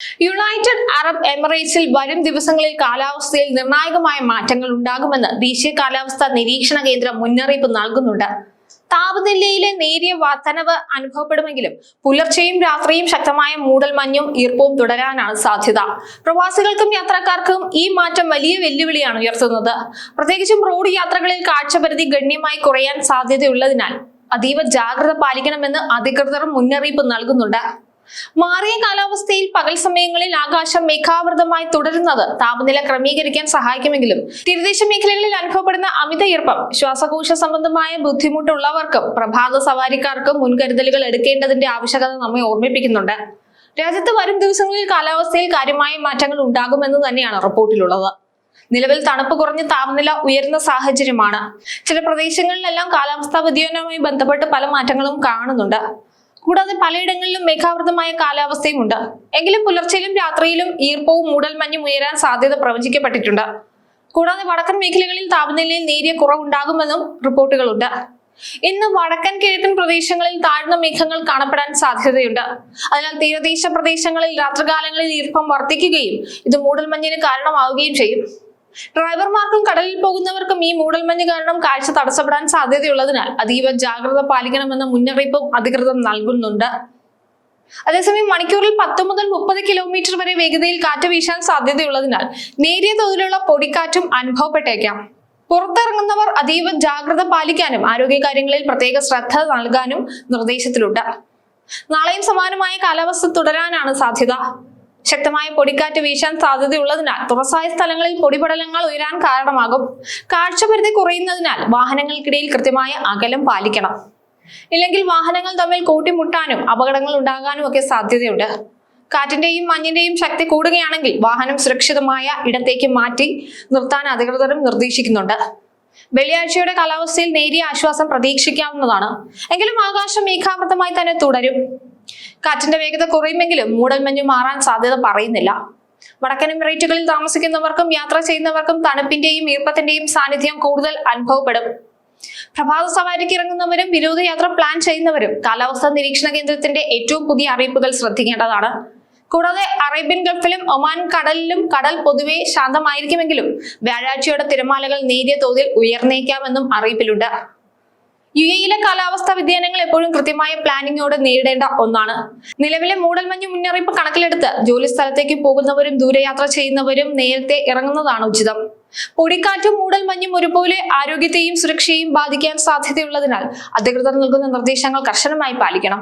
United Arab എമിറേറ്റ്സിൽ വരും ദിവസങ്ങളിൽ കാലാവസ്ഥയിൽ നിർണായകമായ മാറ്റങ്ങൾ ഉണ്ടാകുമെന്ന് ദേശീയ കാലാവസ്ഥാ നിരീക്ഷണ കേന്ദ്രം മുന്നറിയിപ്പ് നൽകുന്നുണ്ട്. താപനിലയിലെ നേരിയ വർധനവ് അനുഭവപ്പെടുമെങ്കിലും പുലർച്ചെയും രാത്രിയും ശക്തമായ മൂടൽമഞ്ഞും ഈർപ്പവും തുടരാനാണ് സാധ്യത. പ്രവാസികൾക്കും യാത്രക്കാർക്കും ഈ മാറ്റം വലിയ വെല്ലുവിളിയാണ് ഉയർത്തുന്നത്. പ്രത്യേകിച്ചും റോഡ് യാത്രകളിൽ കാഴ്ചപരിധി ഗണ്യമായി കുറയാൻ സാധ്യതയുള്ളതിനാൽ അതീവ ജാഗ്രത പാലിക്കണമെന്ന് അധികൃതർ മുന്നറിയിപ്പ് നൽകുന്നുണ്ട്. മാറിയ കാലാവസ്ഥയിൽ പകൽ സമയങ്ങളിൽ ആകാശം മേഘാവൃതമായി തുടരുന്നത് താപനില ക്രമീകരിക്കാൻ സഹായിക്കുമെങ്കിലും തീരദേശ മേഖലകളിൽ അനുഭവപ്പെടുന്ന അമിത ഈർപ്പം ശ്വാസകോശ സംബന്ധമായ ബുദ്ധിമുട്ടുള്ളവർക്കും പ്രഭാത സവാരിക്കാർക്കും മുൻകരുതലുകൾ എടുക്കേണ്ടതിന്റെ ആവശ്യകത നമ്മെ ഓർമ്മിപ്പിക്കുന്നുണ്ട്. രാജ്യത്ത് വരും ദിവസങ്ങളിൽ കാലാവസ്ഥയിൽ കാര്യമായ മാറ്റങ്ങൾ ഉണ്ടാകുമെന്ന് തന്നെയാണ് റിപ്പോർട്ടിലുള്ളത്. നിലവിൽ തണുപ്പ് കുറഞ്ഞ താപനില ഉയരുന്ന സാഹചര്യമാണ്. ചില പ്രദേശങ്ങളിലെല്ലാം കാലാവസ്ഥാ വ്യതിയാനവുമായി ബന്ധപ്പെട്ട് പല മാറ്റങ്ങളും കാണുന്നുണ്ട്. കൂടാതെ പലയിടങ്ങളിലും മേഘാവൃതമായ കാലാവസ്ഥയും ഉണ്ട്. എങ്കിലും പുലർച്ചയിലും രാത്രിയിലും ഈർപ്പവും മൂടൽമഞ്ഞും ഉയരാൻ സാധ്യത പ്രവചിക്കപ്പെട്ടിട്ടുണ്ട്. കൂടാതെ വടക്കൻ മേഖലകളിൽ താപനിലയിൽ നേരിയ കുറവുണ്ടാകുമെന്നും റിപ്പോർട്ടുകളുണ്ട്. ഇന്ന് വടക്കൻ കിഴക്കൻ പ്രദേശങ്ങളിൽ താഴ്ന്ന മേഘങ്ങൾ കാണപ്പെടാൻ സാധ്യതയുണ്ട്. അതിനാൽ തീരദേശ പ്രദേശങ്ങളിൽ രാത്രികാലങ്ങളിൽ ഈർപ്പം വർദ്ധിക്കുകയും ഇത് മൂടൽമഞ്ഞിന് കാരണമാവുകയും ചെയ്യും. ഡ്രൈവർമാർക്കും കടലിൽ പോകുന്നവർക്കും ഈ മൂടൽമഞ്ഞ് കാരണം കാഴ്ച തടസ്സപ്പെടാൻ സാധ്യതയുള്ളതിനാൽ അതീവ ജാഗ്രത പാലിക്കണമെന്ന മുന്നറിയിപ്പും അധികൃതർ നൽകുന്നുണ്ട്. അതേസമയം മണിക്കൂറിൽ 10 മുതൽ 30 കിലോമീറ്റർ വരെ വേഗതയിൽ കാറ്റ് വീശാൻ സാധ്യതയുള്ളതിനാൽ നേരിയ തോതിലുള്ള പൊടിക്കാറ്റും അനുഭവപ്പെട്ടേക്കാം. പുറത്തിറങ്ങുന്നവർ അതീവ ജാഗ്രത പാലിക്കാനും ആരോഗ്യകാര്യങ്ങളിൽ പ്രത്യേക ശ്രദ്ധ നൽകാനും നിർദ്ദേശത്തിലുണ്ട്. നാളെയും സമാനമായ കാലാവസ്ഥ തുടരാനാണ് സാധ്യത. ശക്തമായ പൊടിക്കാറ്റ് വീശാൻ സാധ്യതയുള്ളതിനാൽ തുറസായ സ്ഥലങ്ങളിൽ പൊടിപടലങ്ങൾ ഉയരാൻ കാരണമാകും. കാഴ്ചപരിധി കുറയുന്നതിനാൽ വാഹനങ്ങൾക്കിടയിൽ കൃത്യമായ അകലം പാലിക്കണം. ഇല്ലെങ്കിൽ വാഹനങ്ങൾ തമ്മിൽ കൂട്ടിമുട്ടാനും അപകടങ്ങൾ ഉണ്ടാകാനും ഒക്കെ സാധ്യതയുണ്ട്. കാറ്റിന്റെയും മഞ്ഞിന്റെയും ശക്തി കൂടുകയാണെങ്കിൽ വാഹനം സുരക്ഷിതമായ ഇടത്തേക്ക് മാറ്റി നിർത്താൻ അധികൃതരും നിർദ്ദേശിക്കുന്നുണ്ട്. വെള്ളിയാഴ്ചയുടെ കാലാവസ്ഥയിൽ നേരിയ ആശ്വാസം പ്രതീക്ഷിക്കാവുന്നതാണ്. എങ്കിലും ആകാശം മേഘാവൃതമായി തന്നെ തുടരും. കാറ്റിന്റെ വേഗത കുറയുമെങ്കിലും മൂടൽമഞ്ഞ് മാറാൻ സാധ്യത പറയുന്നില്ല. വടക്കൻ എമിറേറ്റുകളിൽ താമസിക്കുന്നവർക്കും യാത്ര ചെയ്യുന്നവർക്കും തണുപ്പിന്റെയും ഈർപ്പത്തിന്റെയും സാന്നിധ്യം കൂടുതൽ അനുഭവപ്പെടും. പ്രഭാത സവാരിക്ക് ഇറങ്ങുന്നവരും വിനോദയാത്ര പ്ലാൻ ചെയ്യുന്നവരും കാലാവസ്ഥാ നിരീക്ഷണ കേന്ദ്രത്തിന്റെ ഏറ്റവും പുതിയ അറിയിപ്പുകൾ ശ്രദ്ധിക്കേണ്ടതാണ്. കൂടാതെ അറേബ്യൻ ഗൾഫിലും ഒമാൻ കടലിലും കടൽ പൊതുവെ ശാന്തമായിരിക്കുമെങ്കിലും വ്യാഴാഴ്ചയോടെ തിരമാലകൾ നേരിയ തോതിൽ ഉയർന്നേക്കാമെന്നും അറിയിപ്പിലുണ്ട്. യുഎഇയിലെ കാലാവസ്ഥാ വ്യതിയാനങ്ങൾ എപ്പോഴും കൃത്യമായ പ്ലാനിങ്ങോടെ നേരിടേണ്ട ഒന്നാണ്. നിലവിലെ മൂടൽമഞ്ഞ് മുന്നറിയിപ്പ് കണക്കിലെടുത്ത് ജോലി സ്ഥലത്തേക്ക് പോകുന്നവരും ദൂരയാത്ര ചെയ്യുന്നവരും നേരത്തെ ഇറങ്ങുന്നതാണ് ഉചിതം. പൊടിക്കാറ്റും മൂടൽമഞ്ഞും ഒരുപോലെ ആരോഗ്യത്തെയും സുരക്ഷയെയും ബാധിക്കാൻ സാധ്യതയുള്ളതിനാൽ അധികൃതർ നൽകുന്ന നിർദ്ദേശങ്ങൾ കർശനമായി പാലിക്കണം.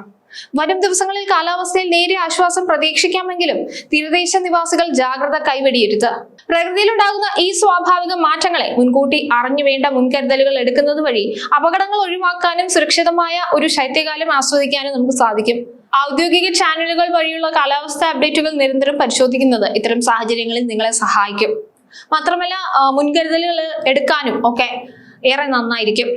വരും ദിവസങ്ങളിൽ കാലാവസ്ഥയിൽ നേരിയ ആശ്വാസം പ്രതീക്ഷിക്കാമെങ്കിലും തീരദേശ നിവാസികൾ ജാഗ്രത കൈവെടിയരുത്. പ്രകൃതിയിലുണ്ടാകുന്ന ഈ സ്വാഭാവിക മാറ്റങ്ങളെ മുൻകൂട്ടി അറിഞ്ഞു വേണ്ട മുൻകരുതലുകൾ എടുക്കുന്നത് വഴി അപകടങ്ങൾ ഒഴിവാക്കാനും സുരക്ഷിതമായ ഒരു ശൈത്യകാലം ആസ്വദിക്കാനും നമുക്ക് സാധിക്കും. ഔദ്യോഗിക ചാനലുകൾ വഴിയുള്ള കാലാവസ്ഥാ അപ്ഡേറ്റുകൾ നിരന്തരം പരിശോധിക്കുന്നത് ഇത്തരം സാഹചര്യങ്ങളിൽ നിങ്ങളെ സഹായിക്കും. മാത്രമല്ല മുൻകരുതലുകൾ എടുക്കാനും ഒക്കെ ഏറെ നന്നായിരിക്കും.